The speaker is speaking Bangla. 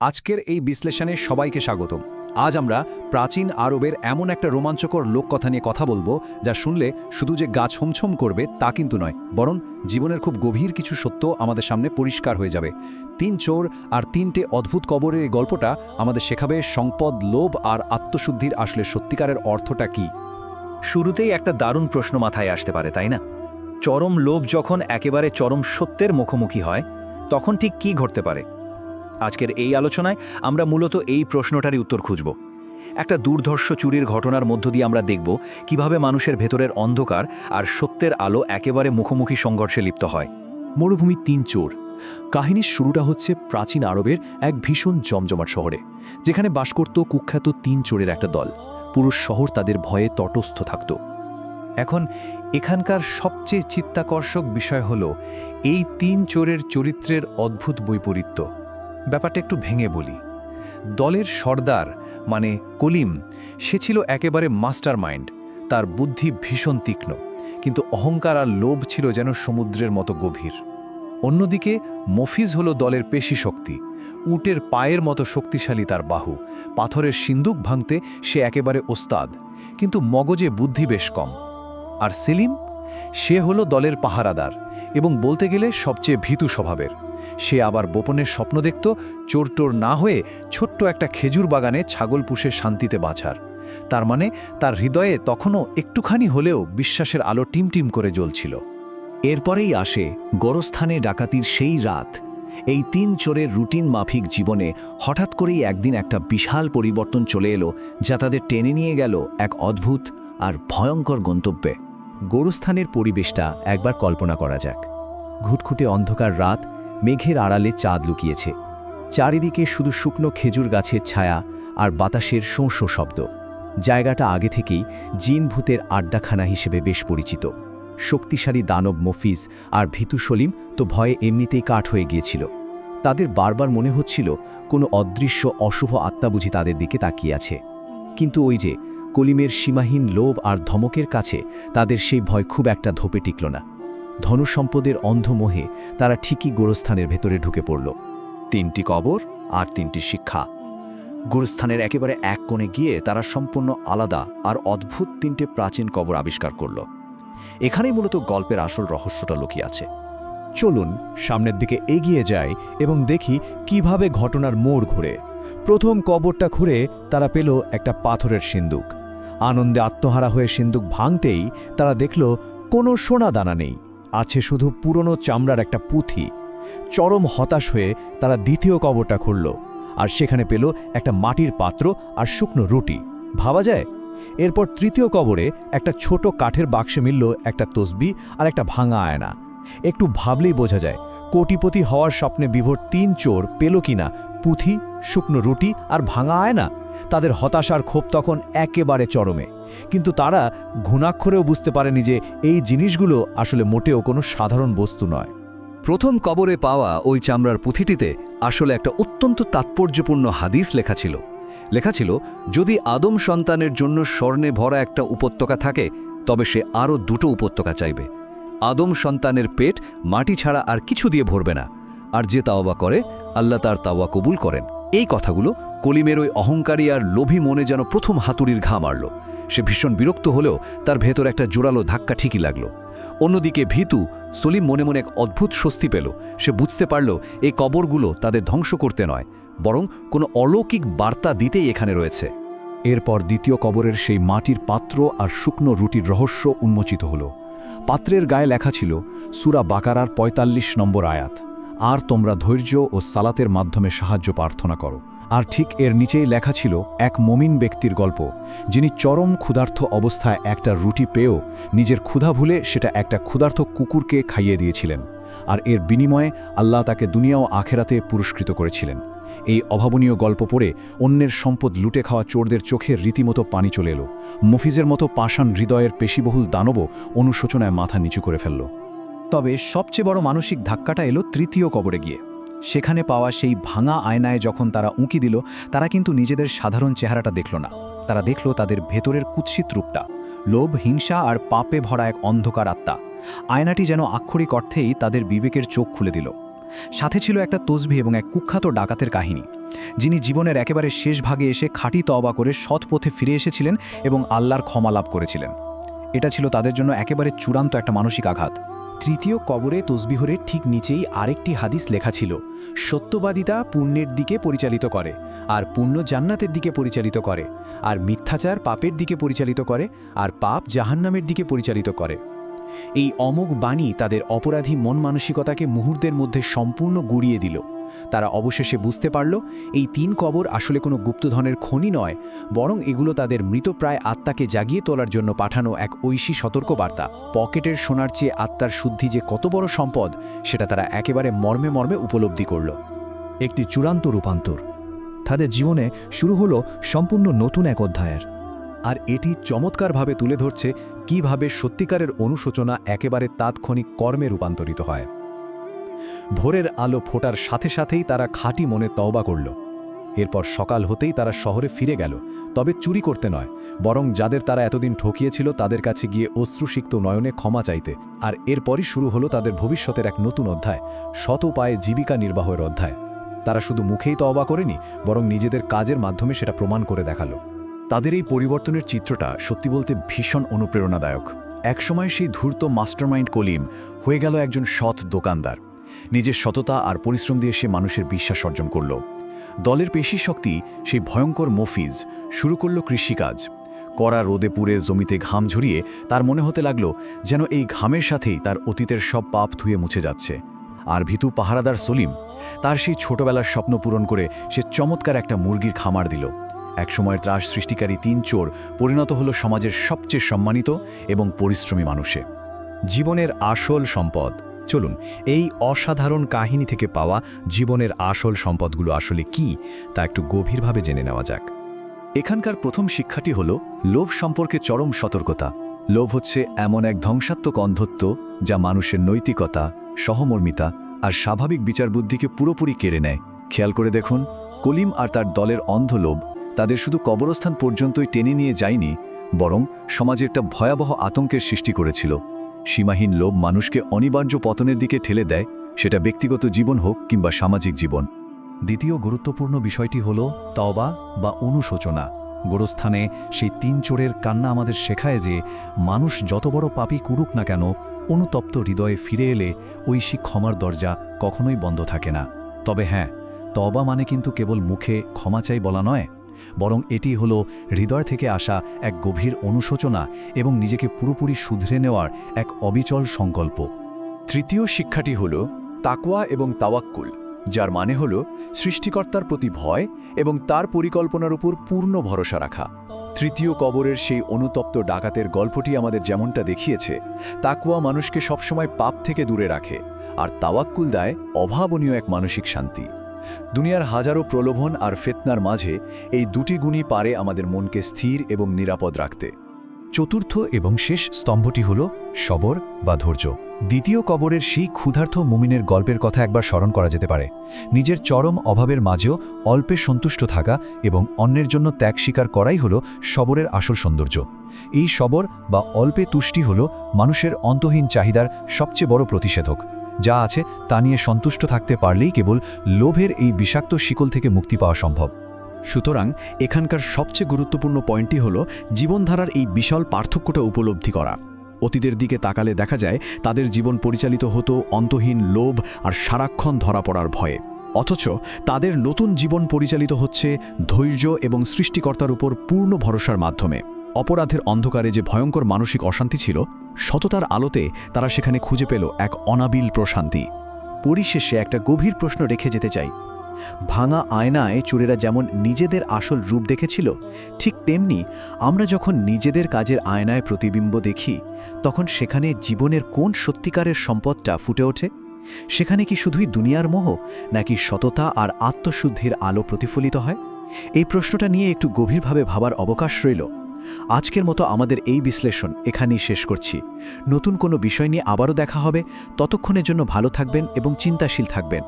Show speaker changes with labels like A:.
A: আজকের এই বিশ্লেষণে সবাইকে স্বাগতম। আজ আমরা প্রাচীন আরবের এমন একটা রোমাঞ্চকর লোককথা নিয়ে কথা বলবো যা শুনলে শুধু যে গা ছমছম করবে তা কিন্তু নয়, বরং জীবনের খুব গভীর কিছু সত্য আমাদের সামনে পরিষ্কার হয়ে যাবে। ৩ চোর আর ৩টে অদ্ভুত কবরের এই গল্পটা আমাদের শেখাবে সম্পদ, লোভ আর আত্মশুদ্ধির আসলে সত্যিকারের অর্থটা কি।
B: শুরুতেই একটা দারুণ প্রশ্ন মাথায় আসতে পারে, তাই না? চরম লোভ যখন একেবারে চরম সত্যের মুখোমুখি হয়, তখন ঠিক কী ঘটতে পারে? আজকের এই আলোচনায় আমরা মূলত এই প্রশ্নটারই উত্তর খুঁজব। একটা দুর্ধর্ষ চুরির ঘটনার মধ্য দিয়ে আমরা দেখব কিভাবে মানুষের ভেতরের অন্ধকার আর সত্যের আলো একেবারে মুখোমুখি সংঘর্ষে লিপ্ত হয়।
C: মরুভূমির ৩ চোর। কাহিনীর শুরুটা হচ্ছে প্রাচীন আরবের এক ভীষণ জমজমাট শহরে, যেখানে বাস করত কুখ্যাত ৩ চোরের একটা দল। পুরো শহর তাদের ভয়ে তটস্থ থাকত।
D: এখন এখানকার সবচেয়ে চিত্তাকর্ষক বিষয় হল এই ৩ চোরের চরিত্রের অদ্ভুত বৈপরীত্য। ব্যাপারটা একটু ভেঙে বলি। দলের সর্দার মানে কলিম, সে ছিল একেবারে মাস্টার মাইন্ড। তার বুদ্ধি ভীষণ তীক্ষ্ণ, কিন্তু অহংকার আর লোভ ছিল যেন সমুদ্রের মতো গভীর। অন্যদিকে মফিজ হল দলের পেশি শক্তি। উটের পায়ের মতো শক্তিশালী তার বাহু, পাথরের সিন্দুক ভাঙতে সে একেবারে ওস্তাদ, কিন্তু মগজে বুদ্ধি বেশ কম। আর সেলিম, সে হলো দলের পাহারাদার এবং বলতে গেলে সবচেয়ে ভীতু স্বভাবের। সে আবার গোপনের স্বপ্ন দেখত চোরটোর না হয়ে ছোট্ট একটা খেজুর বাগানে ছাগল পুষে শান্তিতে বাঁচার। তার মানে তার হৃদয়ে তখনও একটুখানি হলেও বিশ্বাসের আলো টিমটিম করে জ্বলছিল।
B: এরপরেই আসে গোরস্থানে ডাকাতির সেই রাত। এই ৩ চোরের রুটিন মাফিক জীবনে হঠাৎ করেই একদিন একটা বিশাল পরিবর্তন চলে এলো, যা তাদের টেনে নিয়ে গেল এক অদ্ভুত আর ভয়ঙ্কর গন্তব্যে।
C: গোরস্থানের পরিবেশটা একবার কল্পনা করা যাক। ঘুটঘুটে অন্ধকার রাত, মেঘের আড়ালে চাঁদ লুকিয়েছে। চারিদিকে শুধু শুকনো খেজুর গাছের ছায়া আর বাতাসের শোঁ শোঁ শব্দ। জায়গাটা আগে থেকেই জিন ভূতের আড্ডাখানা হিসেবে বেশ পরিচিত। শক্তিশালী দানব মফিজ আর ভীতু সলিম তো ভয়ে এমনিতেই কাঠ হয়ে গিয়েছিল। তাদের বারবার মনে হচ্ছিল কোনো অদৃশ্য অশুভ আত্মা বুঝি তাদের দিকে তাকিয়ে আছে। কিন্তু ওই যে কলিমের সীমাহীন লোভ আর ধমকের কাছে তাদের সেই ভয় খুব একটা ধোপে টিকল না। ধনসম্পদের অন্ধমোহে তারা ঠিকই গোরস্থানের ভেতরে ঢুকে পড়ল।
B: ৩টি কবর আর ৩টি শিক্ষা। গোরস্থানের একেবারে এক কোণে গিয়ে তারা সম্পূর্ণ আলাদা আর অদ্ভুত ৩টে প্রাচীন কবর আবিষ্কার করল। এখানেই মূলত গল্পের আসল রহস্যটা লুকিয়ে আছে।
C: চলুন সামনের দিকে এগিয়ে যাই এবং দেখি কিভাবে ঘটনার মোড় ঘুরে। প্রথম কবরটা খুঁড়ে তারা পেল একটা পাথরের সিন্দুক। আনন্দে আত্মহারা হয়ে সিন্দুক ভাঙতেই তারা দেখল কোনো সোনা দানা নেই, আছে শুধু পুরনো চামড়ার একটা পুঁথি। চরম হতাশ হয়ে তারা দ্বিতীয় কবরটা খুঁড়ল, আর সেখানে পেল একটা মাটির পাত্র আর শুকনো রুটি। ভাবা যায়। এরপর তৃতীয় কবরে একটা ছোট কাঠের বাক্সে মিলল একটা তসবিহ আর একটা ভাঙা আয়না। একটু ভাবলেই বোঝা যায় কোটিপতি হওয়ার স্বপ্নে বিভোর ৩ চোর পেল কিনা পুঁথি, শুকনো রুটি আর ভাঙা আয়না। তাদের হতাশার ক্ষোভ তখন একেবারে চরমে, কিন্তু তারা ঘুণাক্ষরেও বুঝতে পারেনি যে এই জিনিসগুলো আসলে মোটেও কোনো সাধারণ বস্তু নয়।
A: প্রথম কবরে পাওয়া ওই চামড়ার পুঁথিটিতে আসলে একটা অত্যন্ত তাৎপর্যপূর্ণ হাদিস লেখা ছিল, যদি আদম সন্তানের জন্য স্বর্ণে ভরা একটা উপত্যকা থাকে, তবে সে আরও 2টো উপত্যকা চাইবে। আদম সন্তানের পেট মাটি ছাড়া আর কিছু দিয়ে ভরবে না, আর যে তাওবা করে আল্লাহ তার তাওবা কবুল করেন। এই কথাগুলো কলিমের ওই অহংকারী আর লোভী মনে যেন প্রথম হাতুড়ির ঘা মারল। সে ভীষণ বিরক্ত হলেও তার ভেতর একটা জোরালো ধাক্কা ঠিকই লাগল। অন্যদিকে ভীতু সলিম মনে মনে এক অদ্ভুত স্বস্তি পেল। সে বুঝতে পারল এই কবরগুলো তাদের ধ্বংস করতে নয়, বরং কোনো অলৌকিক বার্তা দিতেই এখানে রয়েছে।
C: এরপর দ্বিতীয় কবরের সেই মাটির পাত্র আর শুকনো রুটির রহস্য উন্মোচিত হল। পাত্রের গায়ে লেখা ছিল সূরা বাকারার ৪৫ নম্বর আয়াত, আর তোমরা ধৈর্য ও সালাতের মাধ্যমে সাহায্য প্রার্থনা করো। আর ঠিক এর নিচেই লেখা ছিল এক মমিন ব্যক্তির গল্প, যিনি চরম ক্ষুধার্ত অবস্থায় একটা রুটি পেয়েও নিজের ক্ষুধা ভুলে সেটা একটা ক্ষুধার্ত কুকুরকে খাইয়ে দিয়েছিলেন, আর এর বিনিময়ে আল্লাহ তাকে দুনিয়া ও আখেরাতে পুরস্কৃত করেছিলেন। এই অভাবনীয় গল্প পড়ে অন্যের সম্পদ লুটে খাওয়া চোরদের চোখে রীতিমতো পানি চলে এলো। মফিজের মতো পাষাণ হৃদয়ের পেশিবহুল দানবও অনুশোচনায় মাথা নিচু করে ফেলল।
D: তবে সবচেয়ে বড় মানসিক ধাক্কাটা এলো তৃতীয় কবরে গিয়ে। সেখানে পাওয়া সেই ভাঙা আয়নায় যখন তারা উঁকি দিল, তারা কিন্তু নিজেদের সাধারণ চেহারাটা দেখল না। তারা দেখল তাদের ভেতরের কুৎসিত রূপটা, লোভ, হিংসা আর পাপে ভরা এক অন্ধকার আত্মা। আয়নাটি যেন আক্ষরিক অর্থেই তাদের বিবেকের চোখ খুলে দিল। সাথে ছিল একটা তসবিহ এবং এক কুখ্যাত ডাকাতের কাহিনী।
B: যিনি জীবনের একেবারে শেষ ভাগে এসে খাঁটি তওবা করে সৎ পথে ফিরে এসেছিলেন এবং আল্লাহর ক্ষমা লাভ করেছিলেন। এটা ছিল তাদের জন্য একেবারে চূড়ান্ত একটা মানসিক আঘাত।
E: তৃতীয় কবরে তসবিহরের ঠিক নিচেই আরেকটি হাদিস লেখা ছিল, সত্যবাদিতা পুণ্যের দিকে পরিচালিত করে, আর পুণ্য জান্নাতের দিকে পরিচালিত করে, আর মিথ্যাচার পাপের দিকে পরিচালিত করে, আর পাপ জাহান্নামের দিকে পরিচালিত করে। এই অমোঘ বাণী তাদের অপরাধী মন মানসিকতাকে মুহূর্তের মধ্যে সম্পূর্ণ গুড়িয়ে দিল। তারা অবশেষে বুঝতে পারল এই 3 কবর আসলে কোনো গুপ্তধনের খনি নয়, বরং এগুলো তাদের মৃতপ্রায় আত্মাকে জাগিয়ে তোলার জন্য পাঠানো এক ঐশী সতর্কবার্তা। পকেটের সোনার চেয়ে আত্মার শুদ্ধি যে কত বড় সম্পদ, সেটা তারা একেবারে মর্মে মর্মে উপলব্ধি করল।
C: একটি চূড়ান্ত রূপান্তর। তাদের জীবনে শুরু হলো সম্পূর্ণ নতুন এক অধ্যায়ের।
A: আর এটি চমৎকারভাবে তুলে ধরছে কিভাবে সত্যিকারের অনুশোচনা একেবারে তাৎক্ষণিক কর্মে রূপান্তরিত হয়। ভোরের আলো ফোটার সাথে সাথেই তারা খাঁটি মনে তওবা করল। এরপর সকাল হতেই তারা শহরে ফিরে গেল, তবে চুরি করতে নয়, বরং যাদের তারা এতদিন ঠকিয়েছিল তাদের কাছে গিয়ে অশ্রুসিক্ত নয়নে ক্ষমা চাইতে। আর এরপরই শুরু হলো তাদের ভবিষ্যতের এক নতুন অধ্যায়, শত উপায়ে জীবিকা নির্বাহের অধ্যায়। তারা শুধু মুখেই তওবা করেনি, বরং নিজেদের কাজের মাধ্যমে সেটা প্রমাণ করে দেখালো। তাদের এই পরিবর্তনের চিত্রটা সত্যি বলতে ভীষণ অনুপ্রেরণাদায়ক। একসময় সেই ধূর্ত মাস্টারমাইন্ড কলিম হয়ে গেল একজন সৎ দোকানদার। নিজের সততা আর পরিশ্রম দিয়ে সে মানুষের বিশ্বাস অর্জন করল। দলের পেশি শক্তি সেই ভয়ঙ্কর মফিজ শুরু করল কৃষিকাজ। কড়া রোদে পুড়ে জমিতে ঘাম ঝরিয়ে তার মনে হতে লাগলো যেন এই ঘামের সাথেই তার অতীতের সব পাপ ধুয়ে মুছে যাচ্ছে। আর ভীতু পাহারাদার সলিম তার সেই ছোটবেলার স্বপ্ন পূরণ করে সে চমৎকার একটা মুরগির খামার দিল। একসময়ের ত্রাস সৃষ্টিকারী 3 চোর পরিণত হল সমাজের সবচেয়ে সম্মানিত এবং পরিশ্রমী মানুষে। জীবনের আসল সম্পদ। চলুন এই অসাধারণ কাহিনী থেকে পাওয়া জীবনের আসল সম্পদগুলো আসলে কি তা একটু গভীরভাবে জেনে নেওয়া যাক। এখানকার প্রথম শিক্ষাটি হল লোভ সম্পর্কে চরম সতর্কতা। লোভ হচ্ছে এমন এক ধ্বংসাত্মক অন্ধত্ব যা মানুষের নৈতিকতা, সহমর্মিতা আর স্বাভাবিক বিচারবুদ্ধিকে পুরোপুরি কেড়ে নেয়। খেয়াল করে দেখুন, কলিম আর তার দলের অন্ধ লোভ তাদের শুধু কবরস্থান পর্যন্তই টেনে নিয়ে যায়নি, বরং সমাজে একটা ভয়াবহ আতঙ্কের সৃষ্টি করেছিল। সীমাহীন লোভ মানুষকে অনিবার্য পতনের দিকে ঠেলে দেয়, সেটা ব্যক্তিগত জীবন হোক কিংবা সামাজিক জীবন। দ্বিতীয় গুরুত্বপূর্ণ বিষয়টি হল তওবা বা অনুশোচনা। গোরস্থানে সেই 3 চোরের কান্না আমাদের শেখায় যে মানুষ যত বড় পাপী করুক না কেন, অনুতপ্ত হৃদয়ে ফিরে এলে ঐশী ক্ষমার দরজা কখনোই বন্ধ থাকে না। তবে হ্যাঁ, তওবা মানে কিন্তু কেবল মুখে ক্ষমা চাই বলা নয়, বরং এটি হলো হৃদয় থেকে আসা এক গভীর অনুশোচনা এবং নিজেকে পুরোপুরি শুধরে নেওয়ার এক অবিচল সংকল্প। তৃতীয় শিক্ষাটি হল তাকওয়া এবং তাওয়াক্কুল, যার মানে হল সৃষ্টিকর্তার প্রতি ভয় এবং তার পরিকল্পনার উপর পূর্ণ ভরসা রাখা। তৃতীয় কবরের সেই অনুতপ্ত ডাকাতের গল্পটি আমাদের যেমনটা দেখিয়েছে, তাকওয়া মানুষকে সবসময় পাপ থেকে দূরে রাখে, আর তাওয়াক্কুল দেয় অভাবনীয় এক মানসিক শান্তি। দুনিয়ার হাজারো প্রলোভন আর ফিতনার মাঝে এই 2টি গুণই পারে আমাদের মনকে স্থির এবং নিরাপদ রাখতে। চতুর্থ এবং শেষ স্তম্ভটি হল সবর বা ধৈর্য। দ্বিতীয় কবরের সেই ক্ষুধার্ত মুমিনের গল্পের কথা একবার স্মরণ করা যেতে পারে। নিজের চরম অভাবের মাঝেও অল্পে সন্তুষ্ট থাকা এবং অন্যের জন্য ত্যাগ স্বীকার করাই হল সবরের আসল সৌন্দর্য। এই সবর বা অল্পে তুষ্টি হল মানুষের অন্তহীন চাহিদার সবচেয়ে বড় প্রতিষেধক। যা আছে তা নিয়ে সন্তুষ্ট থাকতে পারলেই কেবল লোভের এই বিষাক্ত শিকল থেকে মুক্তি পাওয়া সম্ভব। সুতরাং এখানকার সবচেয়ে গুরুত্বপূর্ণ পয়েন্টটি হল জীবনধারার এই বিশাল পার্থক্যটা উপলব্ধি করা। অতীতের দিকে তাকালে দেখা যায় তাদের জীবন পরিচালিত হতো অন্তহীন লোভ আর সারাক্ষণ ধরা পড়ার ভয়ে, অথচ তাদের নতুন জীবন পরিচালিত হচ্ছে ধৈর্য এবং সৃষ্টিকর্তার উপর পূর্ণ ভরসার মাধ্যমে। অপরাধের অন্ধকারে যে ভয়ঙ্কর মানসিক অশান্তি ছিল, সততার আলোতে তারা সেখানে খুঁজে পেল এক অনাবিল প্রশান্তি। পরিশেষে একটা গভীর প্রশ্ন রেখে যেতে চাই। ভাঙা আয়নায় চোরেরা যেমন নিজেদের আসল রূপ দেখেছিল, ঠিক তেমনি আমরা যখন নিজেদের কাজের আয়নায় প্রতিবিম্ব দেখি, তখন সেখানে জীবনের কোন সত্যিকারের সম্পদটা ফুটে ওঠে? সেখানে কি শুধুই দুনিয়ার মোহ, নাকি সততা আর আত্মশুদ্ধির আলো প্রতিফলিত হয়? এই প্রশ্নটা নিয়ে একটু গভীরভাবে ভাবার অবকাশ রইল। আজকের মতো আমাদের এই বিশ্লেষণ এখানেই শেষ করছি। নতুন কোনো বিষয় নিয়ে আবারও দেখা হবে। ততক্ষণের জন্য ভালো থাকবেন এবং চিন্তাশীল থাকবেন।